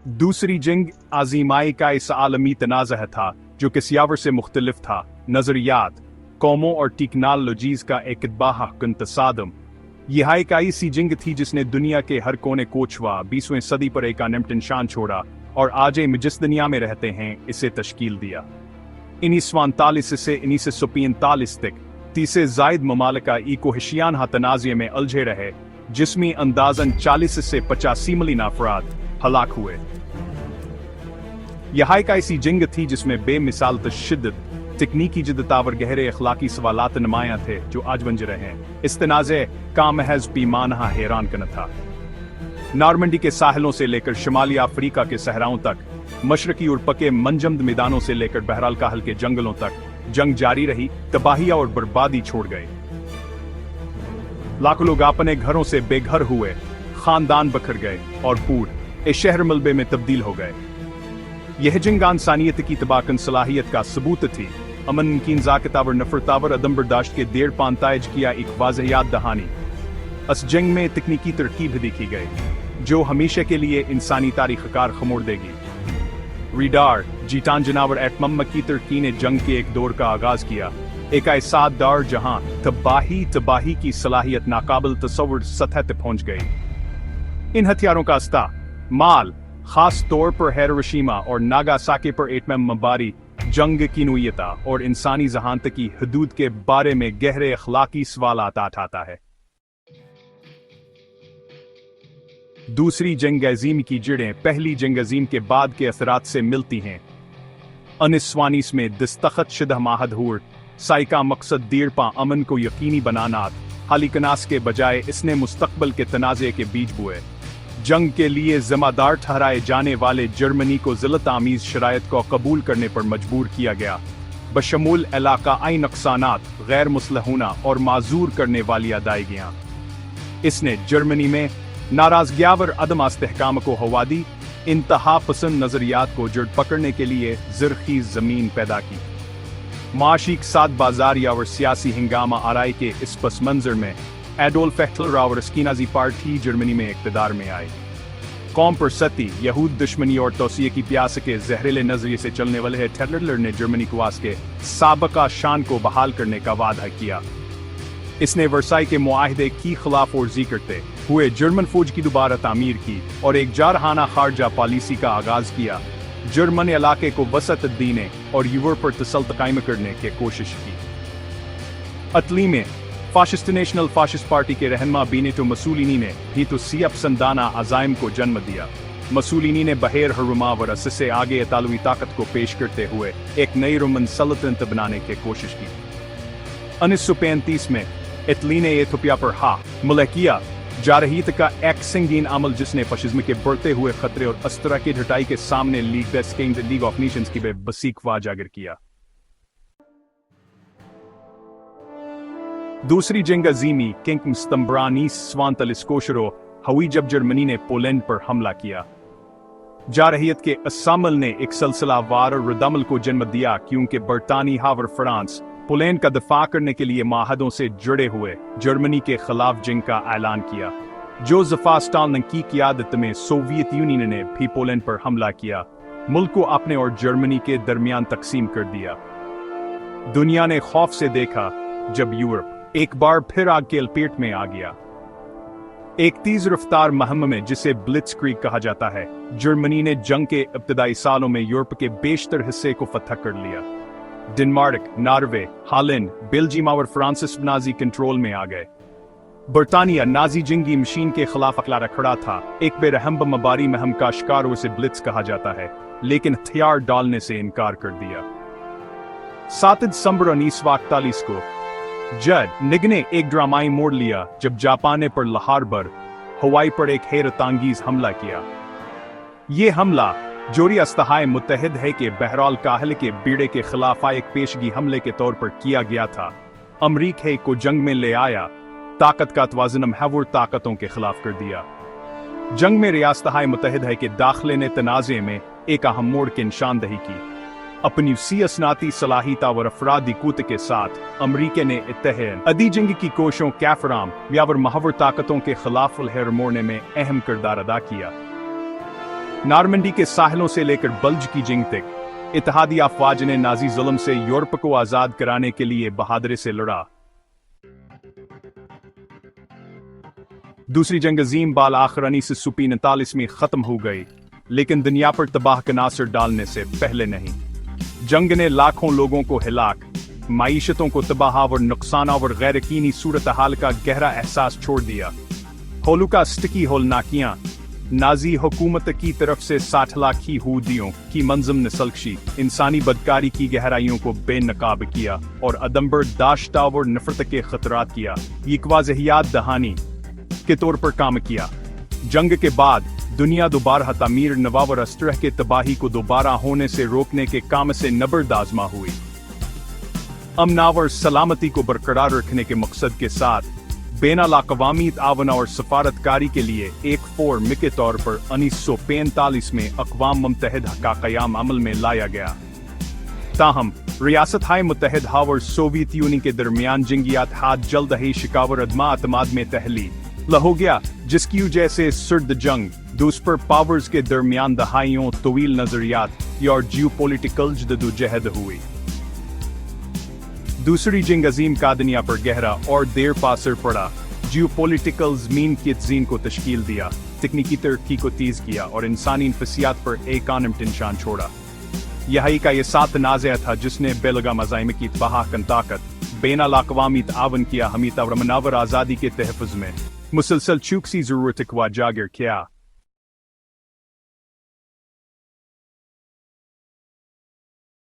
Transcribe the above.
दूसरी जंग आज़ीमाई का इस आलमी तनाज़ा था जो किसियावर से मुख्तलिफ था, नज़रियात, कौमों और टेक्नोलॉजीज़ का एक बाहकुन तसादम। यह एक ऐसी जंग थी जिसने दुनिया के हर कोने कोचवा 20वीं सदी पर एक अनमट निशान छोड़ा और आज हम जिस दुनिया में रहते हैं इसे तश्कील दिया। 1939 से 1945 तक 30 से ज़ायद ममालिक इकोहिशियान तनाज़े में उलझे रहे, जिसमें अंदाज़न 40 से 85 मिलियन अफराद हलाक हुए। यह एक ऐसी जंग थी जिसमें बेमिसाल तशद्दुद, तकनीकी जिद्दतावर गहरे अखलाकी सवालात नुमायां थे जो आज बन रहे हैं। इस तनाज़े का महज पैमाना हैरान करना था। नॉर्मंडी के साहिलों से लेकर शुमाली अफ्रीका के सहराओं तक, मशरकी और पके मंजमद मैदानों से लेकर बहराल काहल के जंगलों तक जंग जारी रही, तबाहियां और बर्बादी छोड़ गए। लाखों लोग अपने घरों से बेघर हुए, खानदान बखर गए और पूरे शहर मलबे में तब्दील हो गए। यह जंग इंसानियत की तबाकन सलाहियत का सबूत थी। अमन की जाकतावर नफरतावर अदम बर्दाश्त के देर पांताज किया एक वाज़हियात दहानी। इस जंग में तकनीकी तरकीब देखी गई जो हमेशा के लिए इंसानी तारीख कार खमोड़ देगी। रीडार जीटान जनावर एटमम की तरक्की ने जंग के एक दौर का आगाज किया, एक ऐसा दौर जहां तबाही की सलाहियत नाकाबिल तसव्वुर सतह तक पहुंच गई। इन हथियारों का इस्तेमाल खास तौर पर हिरोशिमा और नागासाकी पर एटम बमबारी जंग की नौइयत और इंसानी जहानत की हदूद के बारे में गहरे अखलाकी सवालात उठाता है। दूसरी जंग अज़ीम की जड़ें पहली जंग अज़ीम के बाद के असरात से मिलती हैं। 1919 में दस्तखत शुदा माहदूर साई का मकसद देर पा अमन को यकीनी बनाना, हालिकनास के बजाय इसने मुस्तकबल के तनाज़े के बीज बोए। जंग के लिए जिम्मेदार ठहराए जाने वाले जर्मनी को ज़िल्लत आमीज़ शरायत को कबूल करने पर मजबूर किया गया, बशमूल इलाकाई नुकसानात, गैर मुसलहूना और माजूर करने वाली अदायगियाँ। इसने जर्मनी में नाराज़गियावर अदम इस्तेहकाम को हवा दी, इंतहा पसंद नज़रियात को जड़ पकड़ने के लिए ज़रख़ीज़ ज़मीन पैदा की। माशी साद बाज़ारिया और सियासी हंगामा आराई के इस पस मंजर में एडोल्फ हिटलर और अस्कीनाजी पार्टी जर्मनी में इक़्तिदार में आई। कौम पर सती, यहूद दुश्मनी और तौसीए की प्यास के जहरीले नजरिए से चलने वाले हिटलर ने जर्मनी को आज के साबका शान को बहाल करने का वादा किया। इसने वर्साई के मुआहदे की खिलाफ वर्जी करते हुए जर्मन फौज की दोबारा तामीर की और एक जारहाना खारजा पॉलिसी का आगाज किया। जर्मन इलाके को वसत देने और यूरोप पर तसल्लुत कायम करने की कोशिश की। इटली में फाशिस्ट नेशनल फाशिस्ट पार्टी के रहनुमा बेनिटो मुसोलिनी ने भी तो सिया पसंदाना अज़ाइम को जन्म दिया। मुसोलिनी ने बहेर हरुमा व रस से आगे इतालवी ताकत को पेश करते हुए एक नई रोमन सल्तनत बनाने की कोशिश की। 1935 में इटली ने इथियोपिया पर हमला किया जा रही का एक संगीन अमल जिसने फाशिज्म के बढ़ते हुए खतरे और अस्त्रा की ढटाई के सामने लीग ऑफ नेशंस की बेबसी को उजागर किया। दूसरी जंग अज़ीमी किंग स्तंब्रानीस स्वांतलिस्कोशरो हुई जब जर्मनी ने पोलैंड पर हमला किया। जारहियत के असमल ने एक सिलसिलावार रद्दमल को जन्म दिया क्योंकि बरतानिया और फ्रांस पोलैंड का दफा करने के लिए माहदों से जुड़े हुए जर्मनी के खिलाफ जंग का ऐलान किया। जोसेफ स्टालिन की क़ियादत में सोवियत यूनियन ने भी पोलैंड पर हमला किया, मुल्क को अपने और जर्मनी के दरमियान तकसीम कर दिया। दुनिया ने खौफ से देखा जब यूरोप एक बार फिर आग के लपेट में आ गया। एक तेज रफ्तार मुहिम में जिसे ब्लिट्ज़क्रीग कहा जाता है, जर्मनी ने जंग के इब्तदाई सालों में यूरोप के बेशतर हिस्से को फतह कर लिया। डेनमार्क, नॉर्वे, हॉलैंड, बेल्जियम और फ्रांस नाजी कंट्रोल में आ गए। बरतानिया नाजी जंगी मशीन के खिलाफ अकलारा खड़ा था। एक बेरहम बमबारी मुहिम का शिकार उसे ब्लिट्ज़ कहा जाता है, लेकिन हथियार डालने से इनकार कर दिया। 7 दिसंबर 1941 को जब निग ने एक ड्रामाई मोड़ लिया जब जापान ने पर लाहौर पर हवाई पर एक हैरतअंगेज़ हमला किया। ये हमला जोरी अस्तहाए मुत्तहिद है कि बहराल काहल के बीड़े के खिलाफ एक पेशगी हमले के तौर पर किया गया था। अमरीका को जंग में ले आया, ताकत का तवाज़ुन महवूर ताकतों के खिलाफ कर दिया। जंग में रियासत-ए मुत्तहिदा के दाखिले ने तनाज़े में एक अहम मोड़ की निशानदही की। अपनी सियासती सलाहियत और अफरादी कूत के साथ अमरीका ने इत्तेहादी जंग की कोशिशों कैफराम यावर महवर ताकतों के खिलाफ लहर मोड़ने में अहम किरदार अदा किया। نارمنڈی کے ساحلوں سے لے کر بلج کی جنگ تک اتحادی افواج نے نازی ظلم سے یورپ کو آزاد کرانے کے لیے بہادری سے لڑا۔ دوسری جنگ عظیم بالآخر 1939 میں ختم ہو گئی، لیکن دنیا پر تباہ کن اثر ڈالنے سے پہلے نہیں۔ جنگ نے لاکھوں لوگوں کو ہلاک، معیشتوں کو تباہ اور نقصان اور غیر یقینی صورتحال کا گہرا احساس چھوڑ دیا۔ ہولوکاسٹ کی ہولناکیاں، نازی حکومت کی طرف سے 60 لاکھ یہودیوں کی منظم نسل کشی، انسانی بدکاری کی گہرائیوں کو بے نقاب کیا اور عدم برداشت اور نفرت کے خطرات کیا ایک واضحیات دہانی کے طور پر کام کیا۔ جنگ کے بعد دنیا دوبارہ تعمیر نو اور اس طرح کے تباہی کو دوبارہ ہونے سے روکنے کے کام سے نبردآزما ہوئی۔ امن اور سلامتی کو برقرار رکھنے کے مقصد کے ساتھ بین الاقوامی تعاون اور سفارتکاری کے لیے ایک فورم کے طور پر 1945 میں اقوام متحدہ کا قیام عمل میں لایا گیا۔ تاہم ریاستہائے متحدہ اور سوویت یونین کے درمیان جنگی اتحاد جلد ہی شکاور عدم اعتماد میں تحلیل ہو گیا، جس کی وجہ سے سرد جنگ دو سپر پاورز کے درمیان دہائیوں طویل نظریات اور جیو پولیٹیکل جدوجہد ہوئی۔ دوسری جنگ عظیم کا دنیا پر گہرا اور دیر پا اثر پڑا۔ جیو پولیٹیکل زمین کی تزئین کو تشکیل دیا، تکنیکی ترقی کو تیز کیا اور انسانی نفسیات پر ایک عام نشان چھوڑا۔ یہی کا یہ ساتھ تنازع تھا جس نے بے لگام عزائم کی تباہ کن طاقت، بین الاقوامی تعاون کیا، حمیت اور منور آزادی کے تحفظ میں مسلسل چوکسی ضرورت کو اجاگر کیا۔